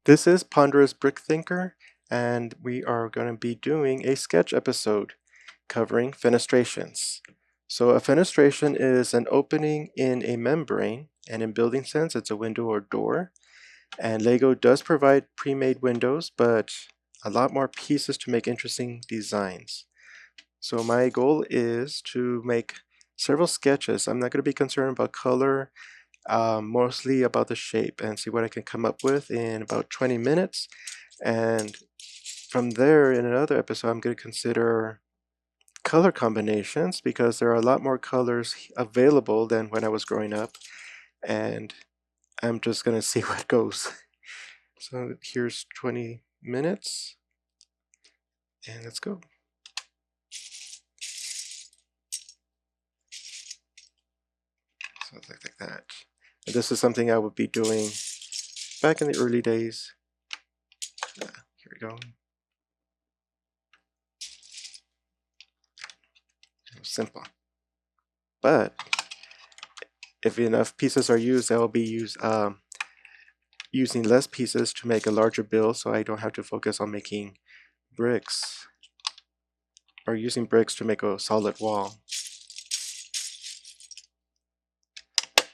This is Ponderous Brick Thinker, and we are going to be doing a sketch episode covering fenestrations. So a fenestration is an opening in a membrane, and in building sense it's a window or door. And Lego does provide pre-made windows, but a lot more pieces to make interesting designs. So my goal is to make several sketches. I'm not going to be concerned about color, mostly about the shape, and see what I can come up with in about 20 minutes. And from there, in another episode, I'm going to consider color combinations because there are a lot more colors available than when I was growing up, and I'm just going to see what goes. So here's 20 minutes, and let's go. So like that. And this is something I would be doing back in the early days. Here we go. Simple. But if enough pieces are used, I will be using less pieces to make a larger build, so I don't have to focus on making bricks or using bricks to make a solid wall.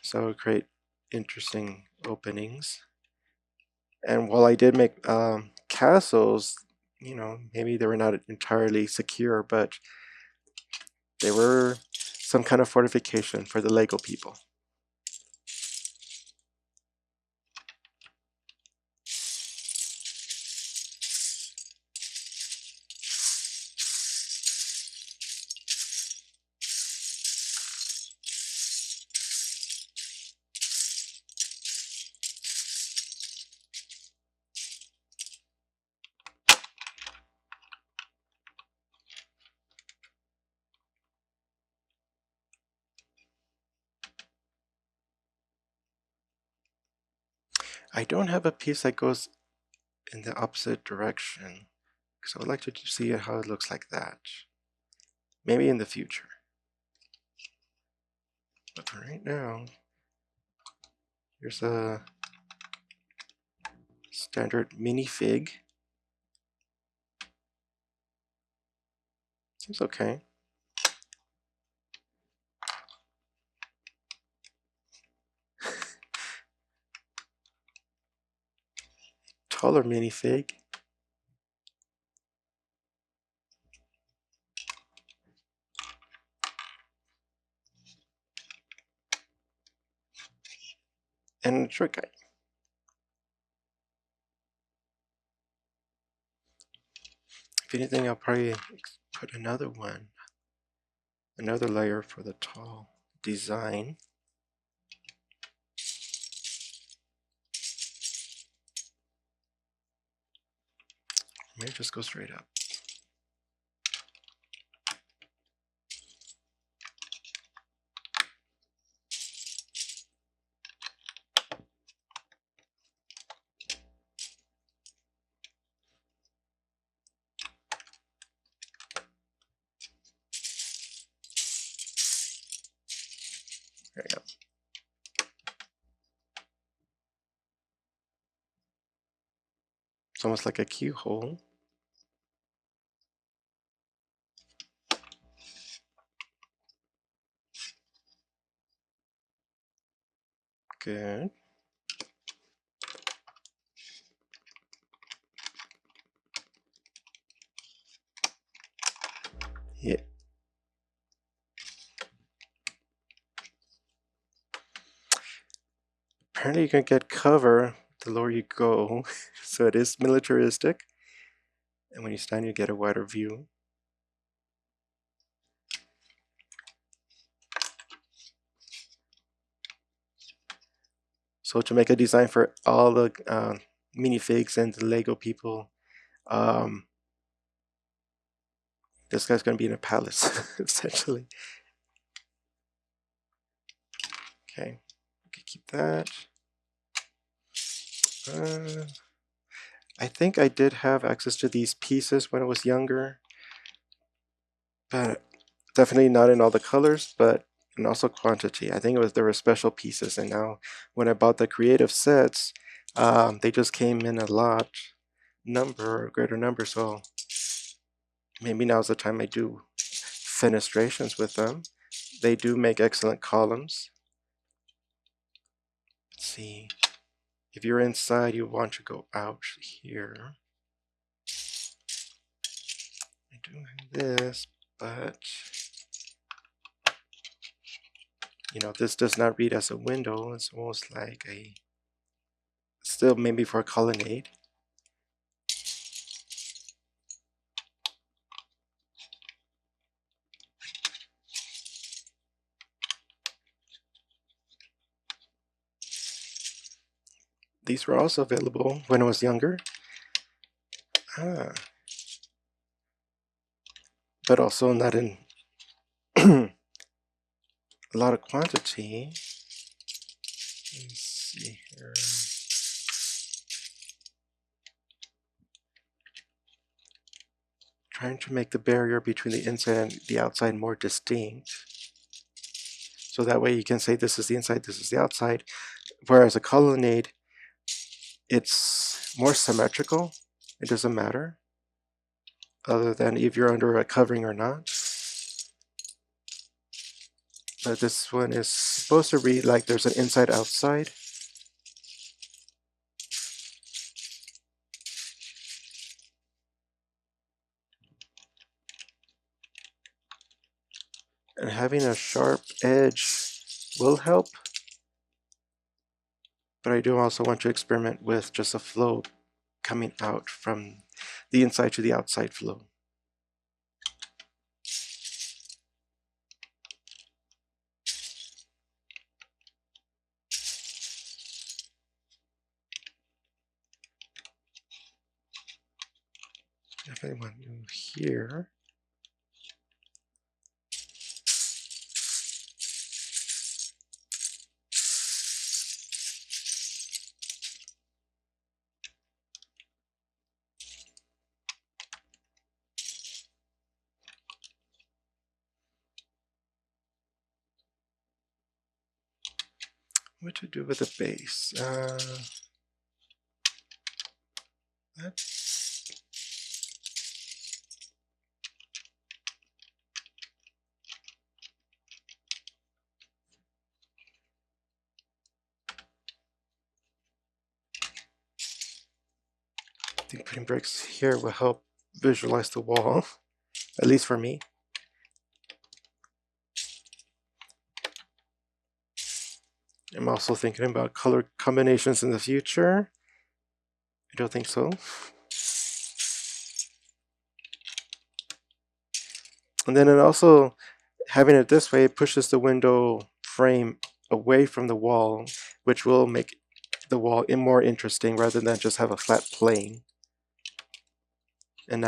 So I will create interesting openings. And while I did make castles, you know, maybe they were not entirely secure, but they were some kind of fortification for the Lego people. I don't have a piece that goes in the opposite direction, because I would like to see how it looks like that. Maybe in the future. But for right now, here's a standard minifig. Seems okay. Taller minifig. And a short guy. If anything, I'll probably put another one, another layer for the tall design. Maybe just go straight up. There you go. It's almost like a keyhole. Good. Yeah. Apparently you can get cover the lower you go, so it is militaristic. And when you stand, you get a wider view. So to make a design for all the minifigs and the Lego people, this guy's going to be in a palace, essentially. Okay, keep that. I think I did have access to these pieces when I was younger, but definitely not in all the colors, but and also quantity. I think there were special pieces, and now when I bought the creative sets, They just came in a greater number, so maybe now's the time I do fenestrations with them. They do make excellent columns. Let's see. If you're inside, you want to go out here. I do have this, but you know, this does not read as a window. It's almost like a, still maybe for a colonnade. These were also available when I was younger. But also not in a lot of quantity. Let's see here. Trying to make the barrier between the inside and the outside more distinct. So that way you can say this is the inside, this is the outside. Whereas a colonnade, it's more symmetrical. It doesn't matter, other than if you're under a covering or not. But this one is supposed to read like there's an inside-outside. And having a sharp edge will help. But I do also want to experiment with just a flow coming out from the inside to the outside flow. If I want to here, what to do with the base? I think putting bricks here will help visualize the wall, at least for me. I'm also thinking about color combinations in the future. I don't think so. And then it also, having it this way, pushes the window frame away from the wall, which will make the wall more interesting rather than just have a flat plane. And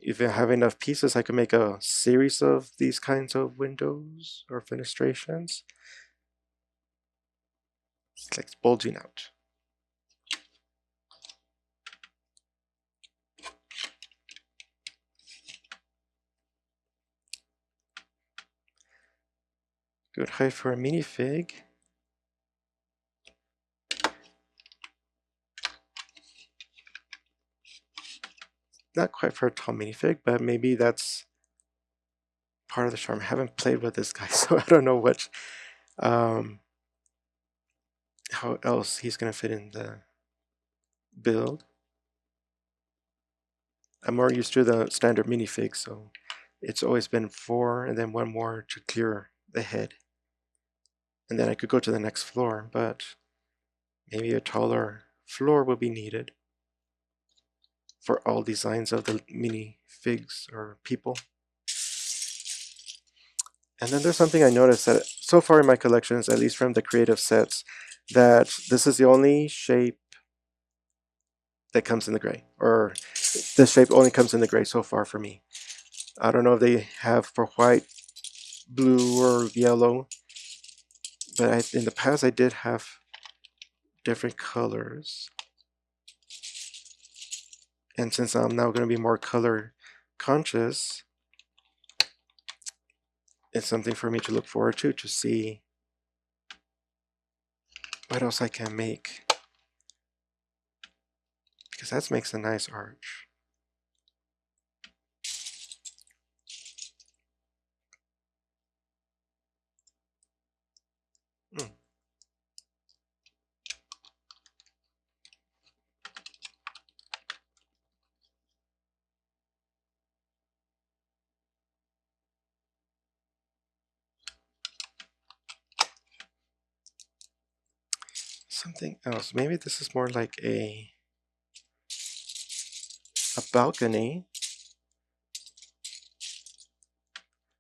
if I have enough pieces, I can make a series of these kinds of windows or fenestrations. It's like bulging out. Good height for a minifig. Not quite for a tall minifig, but maybe that's part of the charm. I haven't played with this guy, so I don't know what, how else he's gonna fit in the build. I'm more used to the standard minifig, so it's always been 4 and then 1 more to clear the head. And then I could go to the next floor, but maybe a taller floor will be needed for all designs of the minifigs or people. And then there's something I noticed that so far in my collections, at least from the creative sets, that this is the only shape that comes in the gray, or this shape only comes in the gray so far for me. I don't know if they have for white, blue, or yellow, but in the past I did have different colors. And since I'm now going to be more color conscious, it's something for me to look forward to see what else I can make because that makes a nice arch. Mm. Something else. Maybe this is more like a balcony.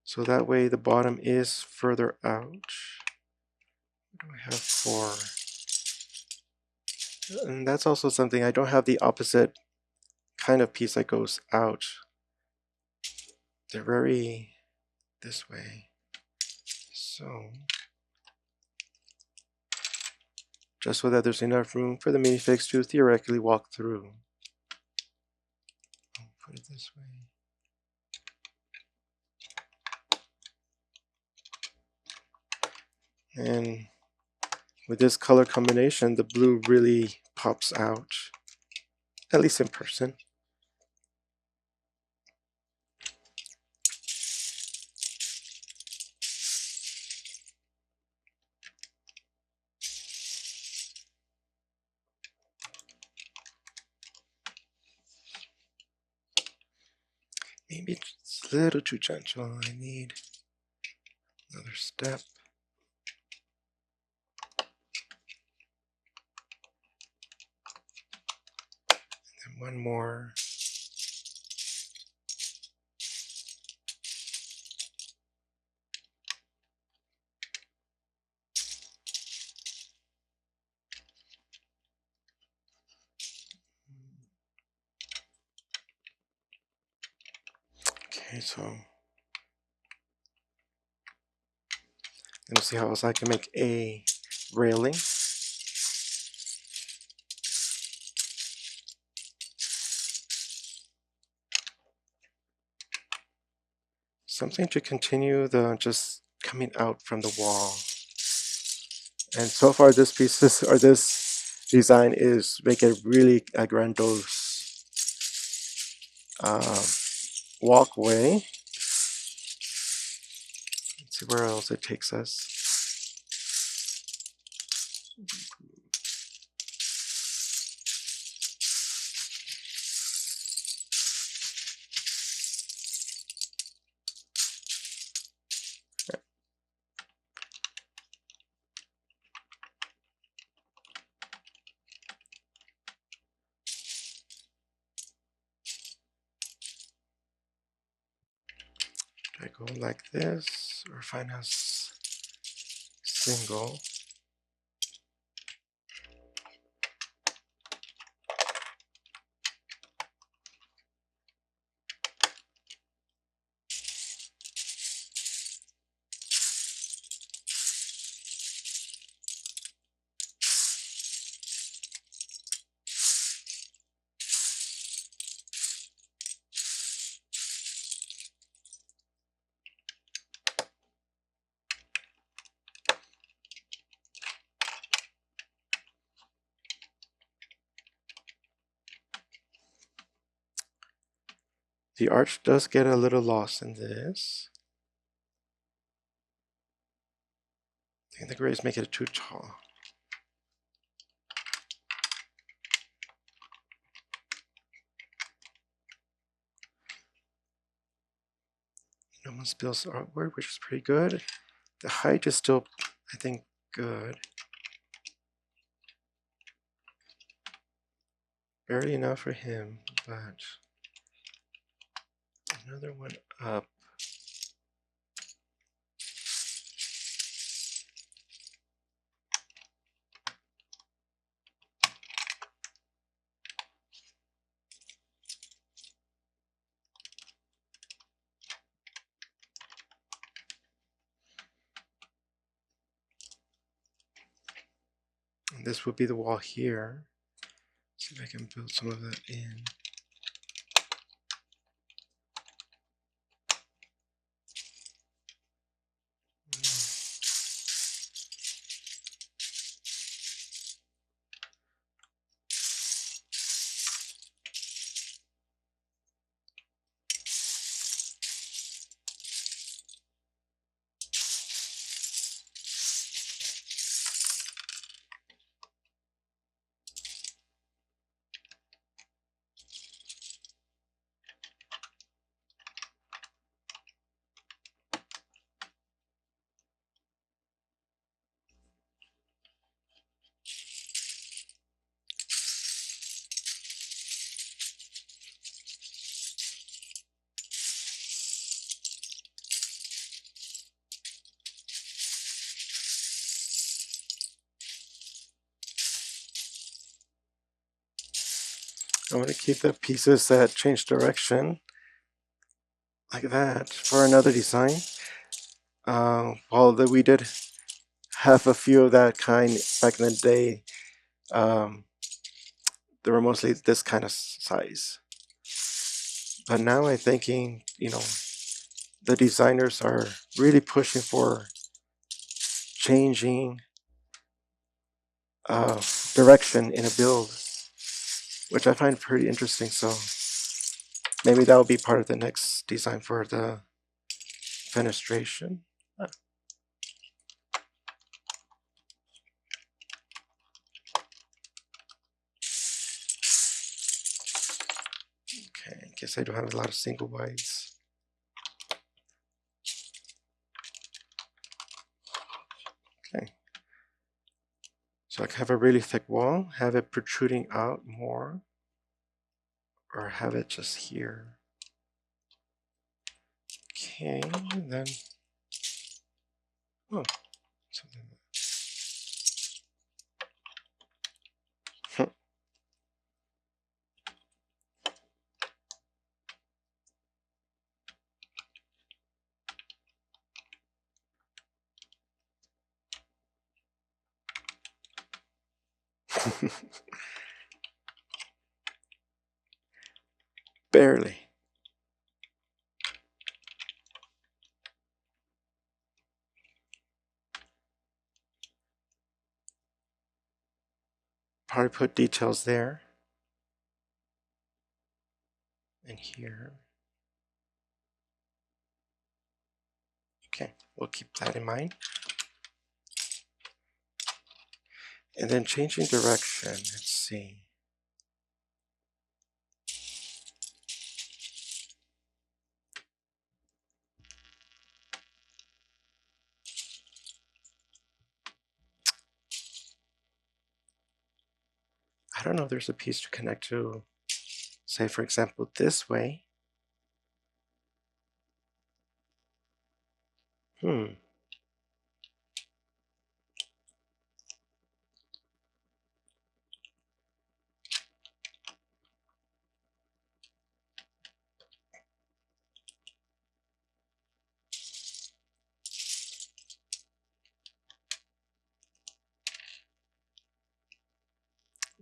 So that way the bottom is further out. What do I have for? And that's also something, I don't have the opposite kind of piece that goes out. They're very this way. So just so that there's enough room for the minifigs to theoretically walk through. I'll put it this way. And with this color combination, the blue really pops out, at least in person. Maybe it's a little too gentle. I need another step. And one more. Okay, so let me see how else I can make a railing. Something to continue the just coming out from the wall. And so far this piece is, or this design is make it really a grandiose walkway. Let's see where else it takes us. Do I go like this or find a single? The arch does get a little lost in this. I think the grays make it too tall. No one spills artwork, which is pretty good. The height is still, I think, good. Barely enough for him, but another one up. And this would be the wall here. See if I can build some of that in. I'm going to keep the pieces that change direction like that for another design. We did have a few of that kind back in the day. They were mostly this kind of size. But now I'm thinking, the designers are really pushing for changing direction in a build, which I find pretty interesting. So maybe that will be part of the next design for the fenestration. Okay, I guess I don't have a lot of single wides. Okay. So I can have a really thick wall, have it protruding out more, or have it just here. Okay, then, oh, something. Barely. Probably put details there and here. Okay, we'll keep that in mind. And then changing direction, let's see. I don't know if there's a piece to connect to, say for example, this way.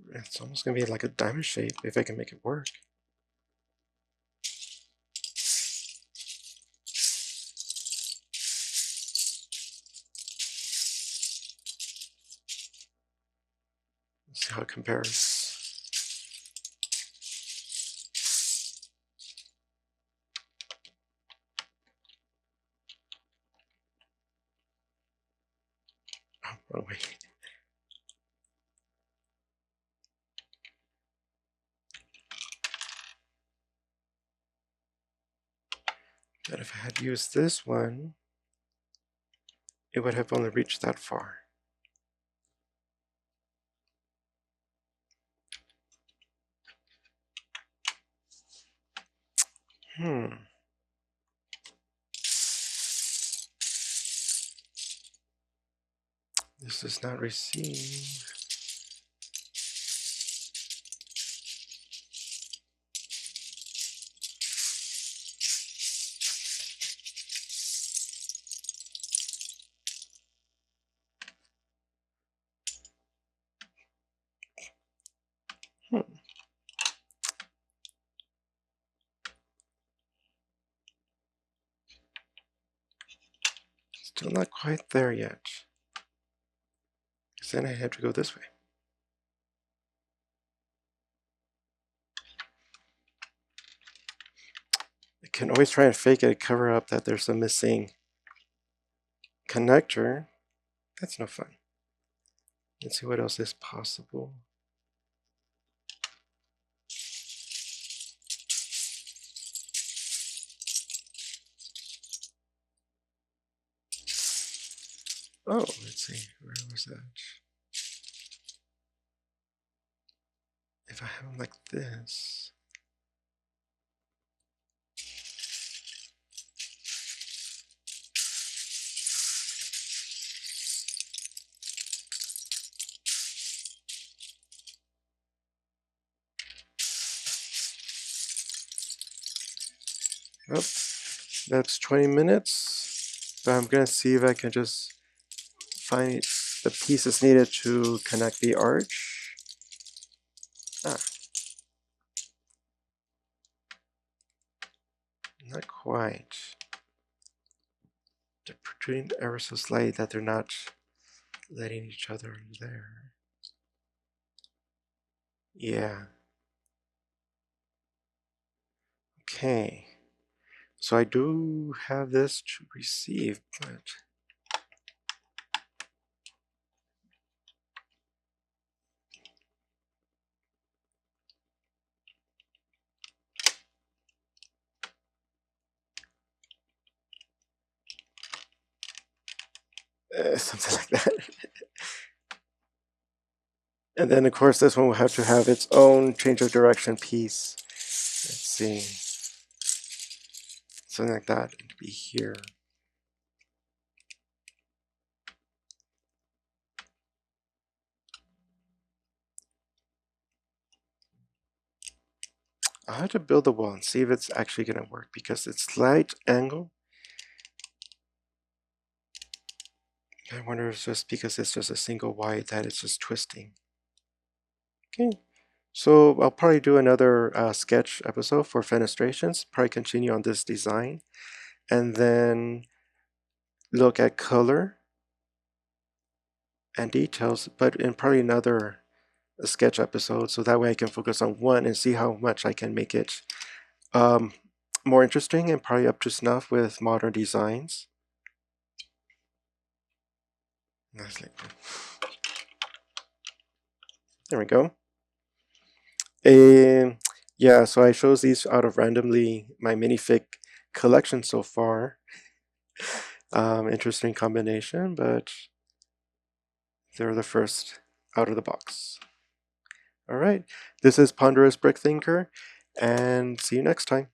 It's almost gonna be like a diamond shape if I can make it work. Let's see how it compares. Oh, wrong way. But if I had used this one, it would have only reached that far. This does not receive. Still not quite there yet. Because then I have to go this way. I can always try and fake it, cover up that there's a missing connector. That's no fun. Let's see what else is possible. Oh, let's see, where was that? If I have them like this. Oh, that's 20 minutes. But I'm gonna see if I can just find the pieces needed to connect the arch. Ah, not quite. They're protruding ever so slightly that they're not letting each other there. Yeah. Okay. So I do have this to receive, but something like that. And then of course this one will have to have its own change of direction piece. Let's see. Something like that. It'd be here. I'll have to build the wall and see if it's actually going to work because it's slight angle. I wonder if it's just because it's just a single wide that it's just twisting. Okay, so I'll probably do another sketch episode for fenestrations, probably continue on this design, and then look at color and details, but in probably another sketch episode, so that way I can focus on one and see how much I can make it um, more interesting and probably up to snuff with modern designs. There we go. And yeah, so I chose these out of randomly my minifig collection so far. Interesting combination, but they're the first out of the box. All right, this is Ponderous Brick Thinker, and see you next time.